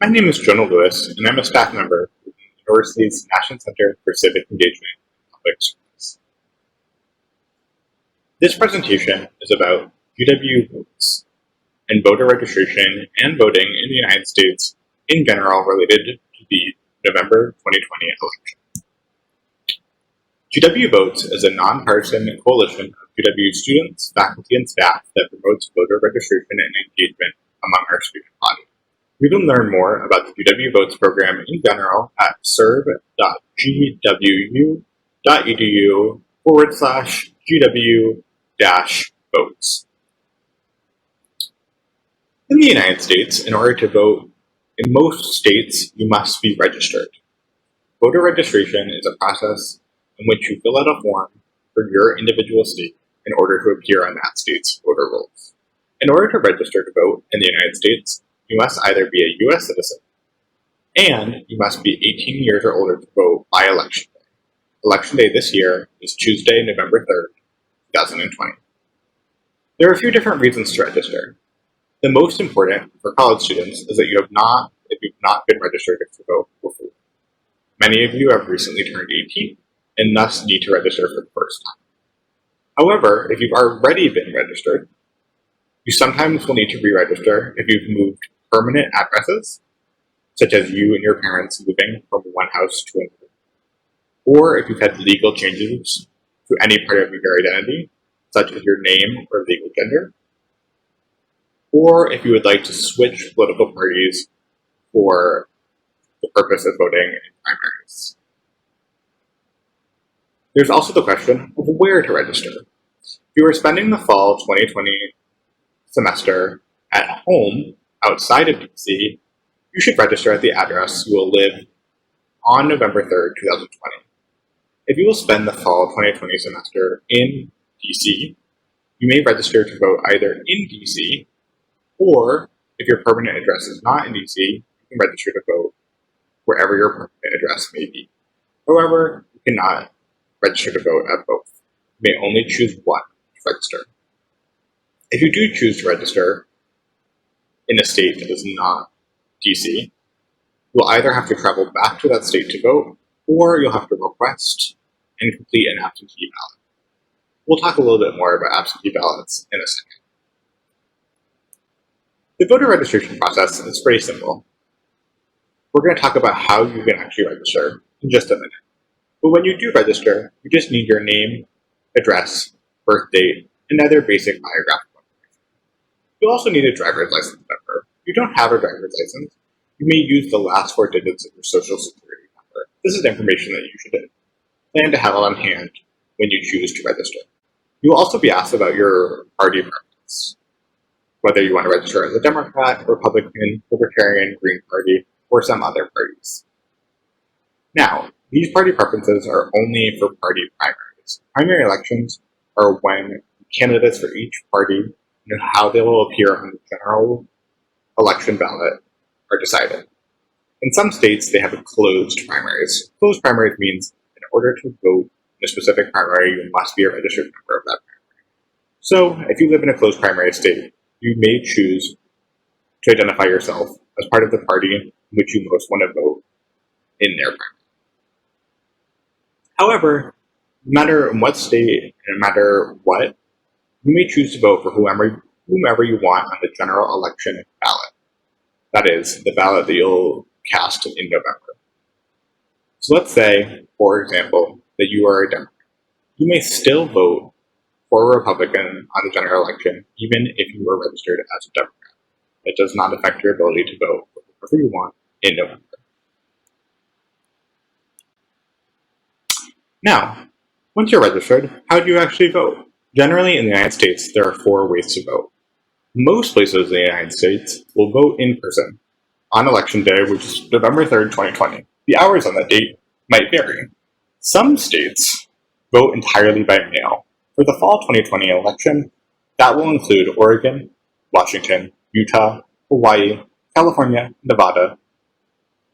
My name is Jonah Lewis, and I'm a staff member with the University's National Center for Civic Engagement and Public Service. This presentation is about GW votes and voter registration and voting in the United States in general related to the November 2020 election. GW Votes is a nonpartisan coalition of GW students, faculty, and staff that promotes voter registration and engagement among our student body. You can learn more about the GW Votes program in general at serve.gwu.edu/GW-votes. In the United States, in order to vote in most states, you must be registered. Voter registration is a process in which you fill out a form for your individual state in order to appear on that state's voter rolls. In order to register to vote in the United States, you must either be a U.S. citizen and you must be 18 years or older to vote by Election Day. Election Day this year is Tuesday, November 3rd, 2020. There are a few different reasons to register. The most important for college students is that if you've not been registered to vote before. Many of you have recently turned 18 and thus need to register for the first time. However, if you've already been registered, you sometimes will need to re-register if you've moved permanent addresses, such as you and your parents moving from one house to another, or if you've had legal changes to any part of your identity, such as your name or legal gender, or if you would like to switch political parties for the purpose of voting in primaries. There's also the question of where to register. If you are spending the fall 2020 semester at home outside of DC, you should register at the address you will live on November 3rd, 2020. If you will spend the fall 2020 semester in DC, you may register to vote either in DC, or if your permanent address is not in DC, you can register to vote wherever your permanent address may be. However, you cannot register to vote at both. You may only choose one to register. If you do choose to register in a state that is not DC, you'll either have to travel back to that state to vote, or you'll have to request and complete an absentee ballot. We'll talk a little bit more about absentee ballots in a second. The voter registration process is pretty simple. We're going to talk about how you can actually register in just a minute. But when you do register, you just need your name, address, birth date, and other basic biographical information. You also need a driver's license number. If you don't have a driver's license, you may use the last 4 digits of your social security number. This is information that you should plan to have on hand when you choose to register. You will also be asked about your party preference, whether you want to register as a Democrat, Republican, Libertarian, Green Party, or some other parties. Now, these party preferences are only for party primaries. Primary elections are when candidates for each party and how they will appear on the general election ballot are decided. In some states, they have closed primaries. Closed primaries means in order to vote in a specific primary, you must be a registered member of that primary. So, if you live in a closed primary state, you may choose to identify yourself as part of the party in which you most want to vote in their primary. However, no matter in what state, and no matter what, you may choose to vote for whomever you want on the general election ballot. That is, the ballot that you'll cast in November. So let's say, for example, that you are a Democrat. You may still vote for a Republican on the general election, even if you are registered as a Democrat. It does not affect your ability to vote for whoever you want in November. Now, once you're registered, how do you actually vote? Generally, in the United States, there are 4 ways to vote. Most places in the United States will vote in person on Election Day, which is November 3rd, 2020. The hours on that date might vary. Some states vote entirely by mail. For the fall 2020 election, that will include Oregon, Washington, Utah, Hawaii, California, Nevada,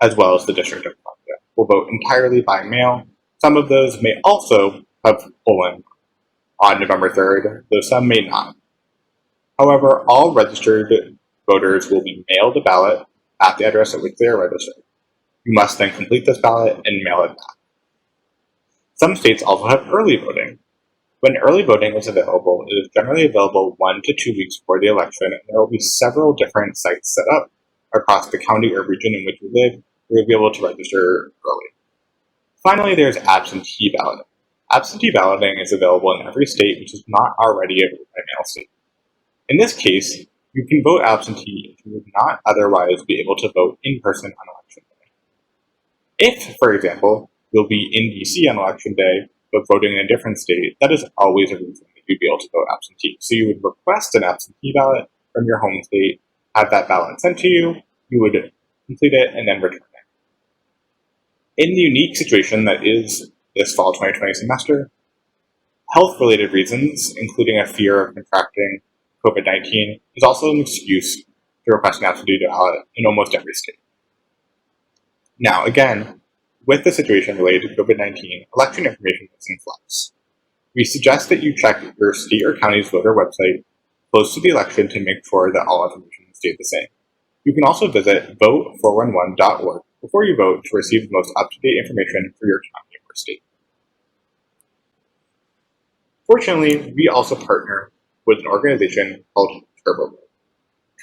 as well as the District of Columbia. Will vote entirely by mail. Some of those may also have polling on November 3rd, though some may not. However, all registered voters will be mailed a ballot at the address at which they are registered. You must then complete this ballot and mail it back. Some states also have early voting. When early voting is available, it is generally available 1 to 2 weeks before the election, and there will be several different sites set up across the county or region in which you live where you'll be able to register early. Finally, there's absentee balloting. Absentee balloting is available in every state which is not already a vote-by-mail state. In this case, you can vote absentee if you would not otherwise be able to vote in person on election day. If, for example, you'll be in DC on election day but voting in a different state, that is always a reason that you'd be able to vote absentee. So you would request an absentee ballot from your home state, have that ballot sent to you, you would complete it, and then return it. In the unique situation that is this fall 2020 semester, health-related reasons, including a fear of contracting COVID-19, is also an excuse to request an absentee ballot in almost every state. Now, again, with the situation related to COVID-19, election information is in flux. We suggest that you check your state or county's voter website close to the election to make sure that all information stayed the same. You can also visit vote411.org before you vote to receive the most up-to-date information for your county or state. Fortunately, we also partner with an organization called TurboBot.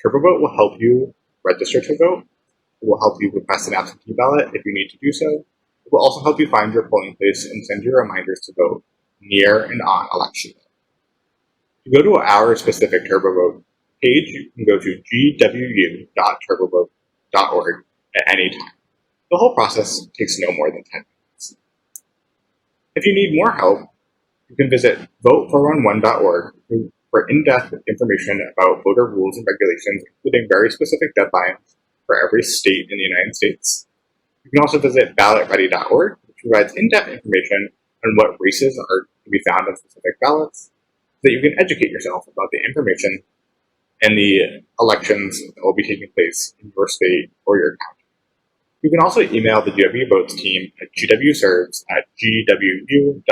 TurboBot will help you register to vote. It will help you request an absentee ballot if you need to do so. It will also help you find your polling place and send you reminders to vote near and on election day. To go to our specific TurboBot page, you can go to gwu.turbobot.org at any time. The whole process takes no more than 10 minutes. If you need more help, you can visit vote411.org for in-depth information about voter rules and regulations, including very specific deadlines for every state in the United States. You can also visit ballotready.org, which provides in-depth information on what races are to be found on specific ballots, so that you can educate yourself about the information and the elections that will be taking place in your state or your county. You can also email the GW Votes team at gwserves@gwu.edu